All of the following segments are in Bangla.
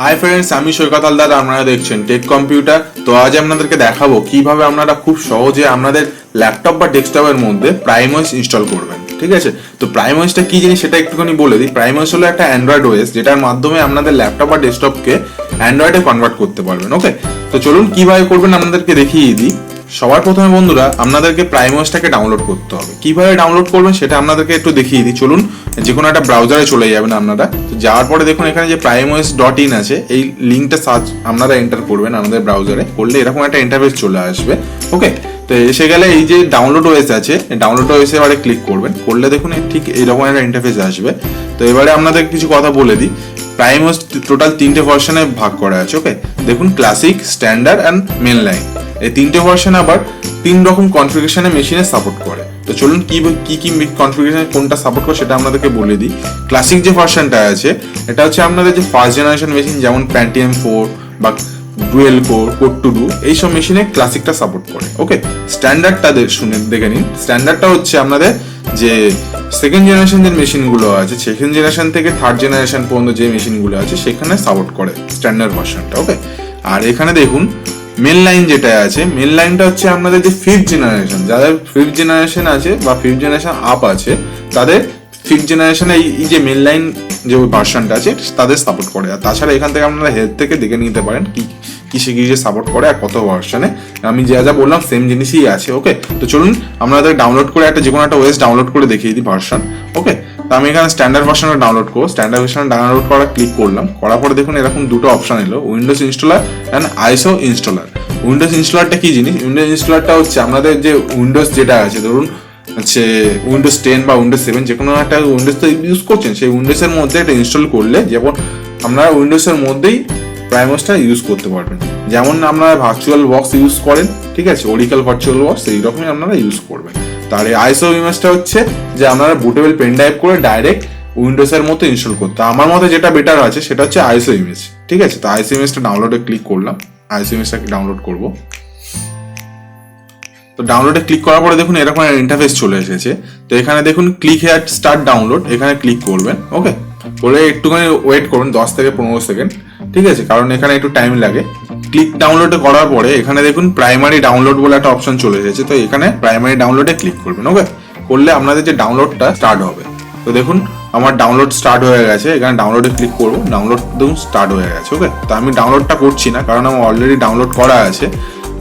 হাই ফ্রেন্ডস, আমি সৈকত হালদার। আপনারা দেখছেন টেক কম্পিউটার। তো আজ আপনাদেরকে দেখাবো কিভাবে আপনারা খুব সহজে আপনাদের ল্যাপটপ বা ডেস্কটপের মধ্যে প্রাইমওয়েস ইনস্টল করবেন। ঠিক আছে, তো প্রাইমওয়েসটা কি জিনিস সেটা একটুখানি বলে দিই। প্রাইমওয়েস হলো একটা অ্যান্ড্রয়েড ওএস, যেটার মাধ্যমে আপনাদের ল্যাপটপ বা ডেস্কটপকে অ্যান্ড্রয়েডে কনভার্ট করতে পারবেন। ওকে, তো চলুন কিভাবে করবেন আপনাদেরকে দেখিয়ে দিই। সবার প্রথমে বন্ধুরা আপনাদেরকে প্রাইমওয়েসটাকে ডাউনলোড করতে হবে। কিভাবে ডাউনলোড করবেন সেটা আপনাদেরকে একটু দেখিয়ে দিই। চলুন যে কোনো একটা ব্রাউজারে চলে যাবেন আপনারা। তো যাওয়ার পরে দেখুন এখানে যে primeos.in আছে, এই লিঙ্কটা সার্চ আপনারা এন্টার করবেন আমাদের ব্রাউজারে। করলে এরকম একটা ইন্টারফেস চলে আসবে। ওকে, তো এসে গেলে এই যে ডাউনলোড ওএস আছে, ডাউনলোড ওএস এবারে ক্লিক করবেন। করলে দেখুন ঠিক এইরকম একটা ইন্টারফেস আসবে। তো এবারে আপনাদের কিছু কথা বলে দিই। প্রাইমওস টোটাল 3টে ভার্সনে ভাগ করা আছে। ওকে, দেখুন classic, standard and main line. এই 3টে ভার্সন আবার 3 রকম কনফিগারেশনে মেশিনে সাপোর্ট করে। তো চলুন কি কি কনফিগারেশনে কোনটা সাপোর্ট করে সেটা আপনাদেরকে বলে দিই। ক্লাসিক যে ভার্সনটা আছে, এটা হচ্ছে আপনাদের যে ফার্স্ট জেনারেশন মেশিন, যেমন Pentium 4 বা ডুয়েল কোর টু ডু, এইসব মেশিনে ক্লাসিকটা সাপোর্ট করে। ওকে, স্ট্যান্ডার্ডটা দেখে নিন। স্ট্যান্ডার্ডটা হচ্ছে আপনাদের যে সেকেন্ড জেনারেশন যে মেশিনগুলো আছে, সেকেন্ড জেনারেশন থেকে থার্ড জেনারেশন পর্যন্ত যে মেশিনগুলো আছে সেখানে সাপোর্ট করে স্ট্যান্ডার্ড ভার্সনটা। ওকে, আর এখানে দেখুন মেন লাইন যেটা আছে, মেন লাইনটা হচ্ছে আপনাদের যে ফিফথ জেনারেশন, যাদের ফিফথ জেনারেশন আছে বা ফিফথ জেনারেশন আপ আছে, তাদের ফিফথ জেনারেশনে এই যে মেন লাইন যে ভার্সনটা আছে তাদের সাপোর্ট করে। আর তাছাড়া এখান থেকে আপনারা হেল্প থেকে দেখে নিতে পারেন কিসে কিসে সাপোর্ট করে আর কত ভার্সনে। আমি যা যা বললাম সেম জিনিসই আছে। ওকে, তো চলুন আপনাদের ডাউনলোড করে যে কোনো একটা ওএস ডাউনলোড করে দেখিয়ে দিই ভার্সন। ওকে, তো আমি এখানে স্ট্যান্ডার্ড ভার্সনটা ডাউনলোড করবো। স্ট্যান্ডার্ড ভার্সন ডাউনলোড করা ক্লিক করলাম। করার পরে দেখুন এরকম দুটো অপশন এলো, Windows installer and ISO installer. Windows ইনস্টলারটা কি জিনিস? উইন্ডোজ ইনস্টলারটা হচ্ছে আমাদের যে উইন্ডোজ যেটা আছে, ধরুন হচ্ছে উইন্ডোজ 10 বা উইন্ডোজ 7, যে কোনো একটা উইন্ডোজ তো ইউজ করছেন, সেই উইন্ডোজের মধ্যে এটা ইনস্টল করলে যেমন আপনারা উইন্ডোজের মধ্যেই প্রাইমওসটা ইউজ করতে পারবেন। যেমন আপনারা ভার্চুয়াল বক্স ইউজ করেন, ঠিক আছে, ওরিকেল ভার্চুয়াল বক্স, সেই রকমই আপনারা ইউজ করবেন। তার আইএসও ইমেজটা হচ্ছে যে আপনারা বুটেবল পেন ড্রাইভ করে ডাইরেক্ট উইন্ডোজের মতো ইনস্টল করতে। আমার মতে যেটা বেটার আছে সেটা হচ্ছে আইএসও ইমেজ। ঠিক আছে, তো আইএসও ইমেজটা ডাউনলোডে ক্লিক করলাম। আইএসও ইমেজটাকে ডাউনলোড করব। তো ডাউনলোডে ক্লিক করার পরে দেখুন এরকম একটা ইন্টারফেস চলে এসেছে। তো এখানে দেখুন ক্লিক হেয়ার স্টার্ট ডাউনলোড, এখানে ক্লিক করবেন। ওকে, করে একটুখানি ওয়েট করুন 10 থেকে 15 সেকেন্ড। ঠিক আছে, কারণ এখানে একটু টাইম লাগে। ক্লিক ডাউনলোড করার পরে এখানে দেখুন প্রাইমারি ডাউনলোড বলে একটা অপশন চলে এসেছে। তো এখানে প্রাইমারি ডাউনলোডে ক্লিক করবেন। ওকে, করলে আপনাদের যে ডাউনলোডটা স্টার্ট হবে। তো দেখুন আমার ডাউনলোড স্টার্ট হয়ে গেছে। এখানে ডাউনলোডে ক্লিক করবো, ডাউনলোড দেখুন স্টার্ট হয়ে গেছে। ওকে, তো আমি ডাউনলোডটা করছি না কারণ আমার অলরেডি ডাউনলোড করা আছে।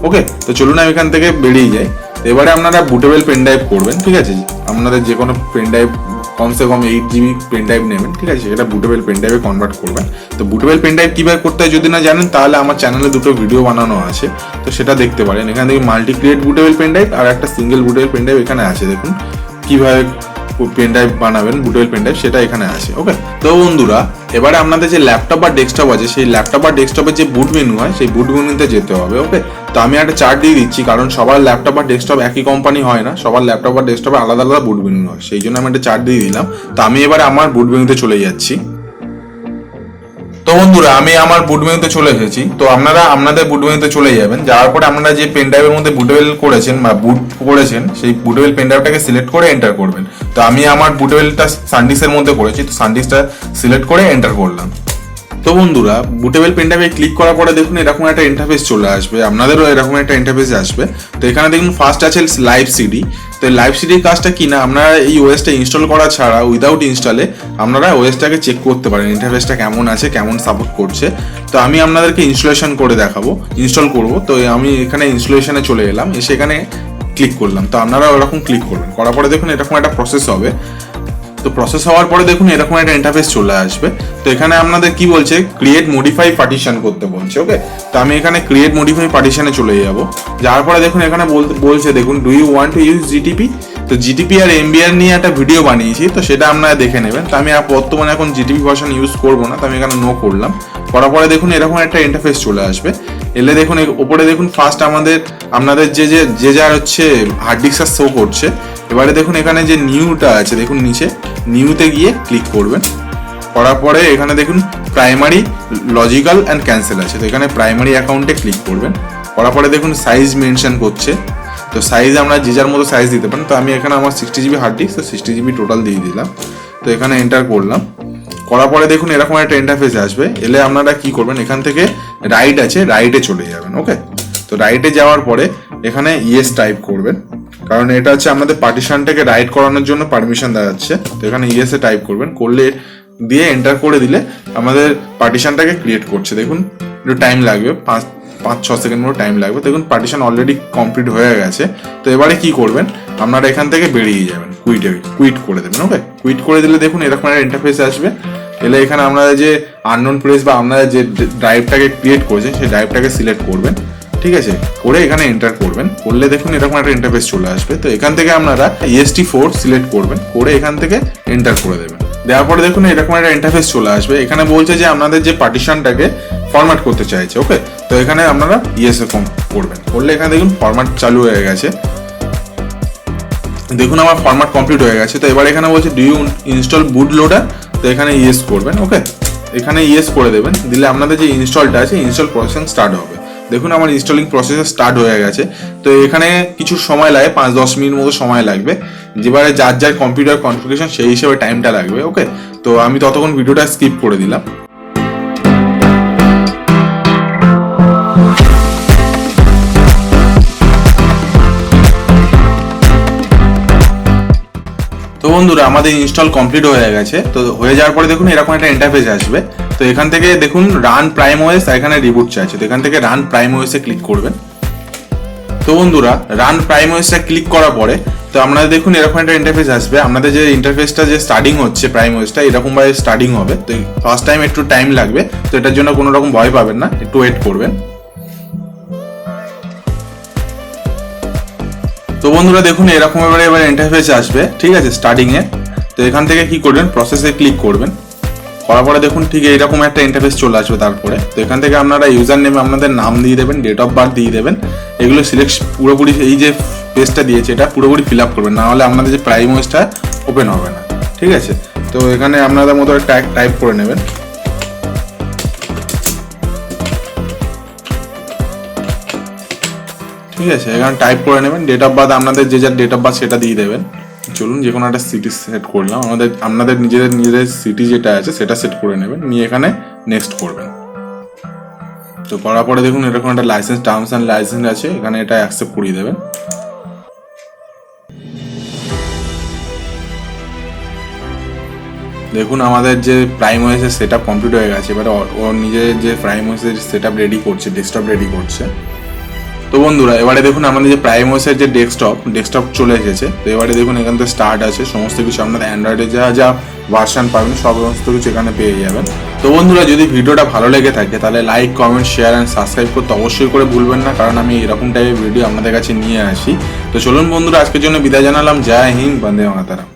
ওকে, তো চলুন আমি এখান থেকে বেরিয়ে যাই। এবারে আপনারা বুটেবল পেন ড্রাইভ করবেন। ঠিক আছে, আপনাদের যে কোনো পেন ড্রাইভ কমসে কম 8 GB পেন ড্রাইভ নেবেন। ঠিক আছে, সেটা বুটেবল পেন ড্রাইভে কনভার্ট করবেন। তো বুটেবল পেন ড্রাইভ কীভাবে করতে হয় যদি না জানেন, তাহলে আমার চ্যানেলে দুটো ভিডিও বানানো আছে, তো সেটা দেখতে পারেন। এখান থেকে multi create bootable pen drive আর একটা সিঙ্গেল বুটেবল পেন ড্রাইভ এখানে আছে। দেখুন কীভাবে পেন ড্রাইভ বানাবেন বুটেবল পেন ড্রাইভ, সেটা এখানে আছে। ওকে, তো বন্ধুরা এবারে আপনাদের যে ল্যাপটপ বা ডেস্কটপ আছে, সেই ল্যাপটপ বা ডেস্কটপের যে বুট মেনু হয়, সেই বুট মেনুতে যেতে হবে। ওকে, তো আমি একটা চার্ট দিয়ে দিচ্ছি, কারণ সবার ল্যাপটপ বা ডেস্কটপ একই কোম্পানি হয় না, সবার ল্যাপটপ বা ডেস্কটপে আলাদা আলাদা বুট মেনু হয়, সেই জন্য আমি একটা চার্ট দিয়ে দিলাম। তো আমি এবারে আমার বুট মেনুতে চলে যাচ্ছি। তো বন্ধুরা আমি আমার বুট মেনুতে চলে এসেছি। তো আপনারা আপনাদের বুট মেনুতে চলে যাবেন। যাওয়ার পরে আপনারা যে পেন ড্রাইভের মধ্যে বুটেবল করেছেন বা বুট করেছেন, সেই বুটেবল পেন ড্রাইভটাকে সিলেক্ট করে এন্টার করবেন। তো আমি আমার বুটেবলটা সানডিস্কের মধ্যে করেছি, তো সানডিস্কটা সিলেক্ট করে এন্টার করলাম। তো বন্ধুরা বুটেবল পেন ড্রাইভে ক্লিক করার পরে দেখুন এরকম একটা ইন্টারফেস চলে আসবে, আপনাদেরও এরকম একটা ইন্টারফেস আসবে। তো এখানে দেখুন ফার্স্ট আছে লাইভ সিডি। তো লাইভ সিডির কাজটা কি না, আপনারা এই ওএসটা ইনস্টল করা ছাড়া উইদাউট ইনস্টলে আপনারা ওএসটাকে চেক করতে পারেন ইন্টারফেসটা কেমন আছে, কেমন সাপোর্ট করছে। তো আমি আপনাদেরকে ইনস্টলেশন করে দেখাবো, ইনস্টল করব। তো আমি এখানে ইনস্টলেশনে চলে এলাম, এসে এখানে ক্লিক করলাম। তো আপনারা ওরকম ক্লিক করবেন। করার পরে দেখুন এরকম একটা প্রসেস হবে। তো প্রসেস হওয়ার পরে দেখুন এরকম একটা ইন্টারফেস চলে আসবে। তো এখানে আপনাদের কি বলছে, ক্রিয়েট মডিফাই পার্টিশন করতে বলছে। ওকে, তো আমি এখানে ক্রিয়েট মডিফাই পার্টিশনে চলে যাব। যাওয়ার পরে দেখুন এখানে বলছে দেখুন do you want to use জিটিপি। তো জিটিপি আর এমবিআর নিয়ে একটা ভিডিও বানিয়েছি, তো সেটা আপনারা দেখে নেবেন। তো আমি বর্তমানে এখন জিটিপি ভার্সন ইউজ করবো না, তো আমি এখানে নো করলাম। করার পরে দেখুন এরকম একটা ইন্টারফেস চলে আসবে। এলে দেখুন ওপরে দেখুন ফার্স্ট আপনাদের যে যার হচ্ছে হার্ড ডিস্ক শো করছে। এবারে দেখুন এখানে যে নিউটা আছে, দেখুন নিচে নিউতে গিয়ে ক্লিক করবেন। করার পরে এখানে দেখুন প্রাইমারি, লজিক্যাল অ্যান্ড ক্যান্সেল আছে। তো এখানে প্রাইমারি অ্যাকাউন্টে ক্লিক করবেন। করার পরে দেখুন সাইজ মেনশন করছে। তো সাইজ আমরা যে যার মতো সাইজ দিতে পারেন। তো আমি এখানে আমার 60 GB হার্ড ডিস্ক, তো 60 GB টোটাল দিয়ে দিলাম। তো এখানে এন্টার করলাম। করার পরে দেখুন এরকম একটা ইন্টারফেস আসবে। এলে আপনারা কি করবেন, এখান থেকে রাইট আছে, রাইটে চলে যাবেন। ওকে, তো রাইটে যাওয়ার পরে এখানে ইয়েস টাইপ করবেন, কারণ এটা হচ্ছে আমাদের পার্টিশনটাকে রাইট করানোর জন্য পারমিশন দেওয়া যাচ্ছে। তো এখানে ইয়েসে টাইপ করবেন, করলে দিয়ে এন্টার করে দিলে আমাদের পার্টিশনটাকে ক্রিয়েট করছে। দেখুন একটু টাইম লাগবে, 5-6 সেকেন্ড মতো টাইম লাগবে। দেখুন পার্টিশন অলরেডি কমপ্লিট হয়ে গেছে। তো এবারে কি করবেন, আপনারা এখান থেকে বেরিয়ে যাবেন, কুইট করে দেবেন। ওকে, কুইট করে দিলে দেখুন এরকম একটা ইন্টারফেস আসবে। এলে এখানে আপনারা যে আননোন প্লেস বা আপনারা যে ড্রাইভটাকে ক্রিয়েট করেছেন সেই ড্রাইভটাকে সিলেক্ট করবেন, ঠিক আছে, করে এখানে এন্টার করবেন। করলে দেখুন এরকম একটা ইন্টারফেস চলে আসবে। তো এখান থেকে আপনারা EST4 সিলেক্ট করবেন, করে এখান থেকে এন্টার করে দেবেন। দেওয়ার পরে দেখুন এরকম একটা ইন্টারফেস চলে আসবে। এখানে বলছে যে আপনাদের যে পার্টিশনটাকে ফরম্যাট করতে চাইছে। ওকে, তো এখানে আপনারা ইয়েস করবেন, করলে এখানে দেখুন ফরম্যাট চালু হয়ে গেছে। দেখুন আমার ফরম্যাট কমপ্লিট হয়ে গেছে। তো এবার এখানে বলছে do you install boot loader, তো এখানে ইয়েস করবেন। ওকে, এখানে ইয়েস করে দেবেন, দিলে আপনাদের যে ইনস্টলটা আছে ইনস্টল প্রসেসিং স্টার্ট হবে। দেখুন আমার ইনস্টলিং প্রসেস স্টার্ট হয়ে গেছে। তো এখানে কিছু সময় লাগে, 5-10 মিনিট মতো সময় লাগবে, যেবারে যার যার কম্পিউটার কনফিগারেশন সেই হিসেবে টাইমটা লাগবে। ওকে, তো আমি ততক্ষণ ভিডিওটা স্কিপ করে দিলাম। তো বন্ধুরা আমাদের ইনস্টল কমপ্লিট হয়ে গেছে। তো হয়ে যাওয়ার পরে দেখুন এরকম একটা ইন্টারফেস আসবে। তো এখান থেকে দেখুন রান প্রাইম ওএস, এখানে রিবুট চাইছে। তো এখান থেকে রান প্রাইম ওএসে ক্লিক করবেন। তো বন্ধুরা রান প্রাইম ওএসটা ক্লিক করার পরে তো আপনারা দেখুন এরকম একটা ইন্টারফেস আসবে। আপনাদের যে ইন্টারফেসটা যে স্টার্টিং হচ্ছে প্রাইম ওএসটা এরকম ভাবে স্টার্টিং হবে। তো ফার্স্ট টাইম একটু টাইম লাগবে, তো এটার জন্য কোনো রকম ভয় পাবেন না, একটু ওয়েট করবেন। তো বন্ধুরা দেখুন এরকম এবার ইন্টারফেস আসবে, ঠিক আছে, স্টার্টিং এ। তো এখান থেকে কি করবেন, প্রসেসে ক্লিক করবেন, করার পরে দেখুন ঠিক এইরকম একটা ইন্টারফেস চলে আসবে। তারপরে তো এখান থেকে আপনারা ইউজার নেমে আপনাদের নাম দিয়ে দেবেন, ডেট অফ বার্থ দিয়ে দেবেন। এগুলো সিলেক্ট পুরোপুরি এই যে পেজটা দিয়েছে এটা পুরোপুরি ফিল আপ করবেন, না হলে আপনাদের যে প্রাইম ওয়েসটা ওপেন হবে না, ঠিক আছে। তো এখানে আপনাদের মতো টাইপ করে নেবেন। ঠিক আছে, এখানে টাইপ করে নেবেন, ডেট অফ বার্থ আপনাদের যে যার ডেট অফ বার্থ সেটা দিয়ে দেবেন। চলুন যে কোনো একটা সিটি সেট করলাম, আপনাদের নিজেদের সিটি যেটা আছে সেটা সেট করে নেবেন, নিয়ে এখানে নেক্সট করবেন। তো করার পরে দেখুন এরকম একটা লাইসেন্স, টার্মস অ্যান্ড লাইসেন্স আছে, এখানে এটা অ্যাকসেপ্ট করিয়ে দেবেন। দেখুন আমাদের যে প্রাইম ওএসের সেটআপ কমপ্লিট হয়ে গেছে। এবারে ওর নিজের যে প্রাইম ওএসের সেটআপ রেডি করছে, ডেস্কটপ রেডি করছে। তো বন্ধুরা এবারে দেখুন আমাদের যে প্রাইম ওএসের যে ডেস্কটপ চলে এসেছে। তো এবারে দেখুন এখান থেকে স্টার্ট আছে, সমস্ত কিছু আপনাদের অ্যান্ড্রয়েডে যা যা ভার্সন পাবেন সমস্ত কিছু এখানে পেয়ে যাবেন। তো বন্ধুরা যদি ভিডিওটা ভালো লেগে থাকে তাহলে like, comment, share and subscribe করতে অবশ্যই করে ভুলবেন না, কারণ আমি এরকম টাইপের ভিডিও আপনাদের কাছে নিয়ে আসি। তো চলুন বন্ধুরা আজকের জন্য বিদায় জানালাম। জয় হিন্দ, বন্দে মাতরম।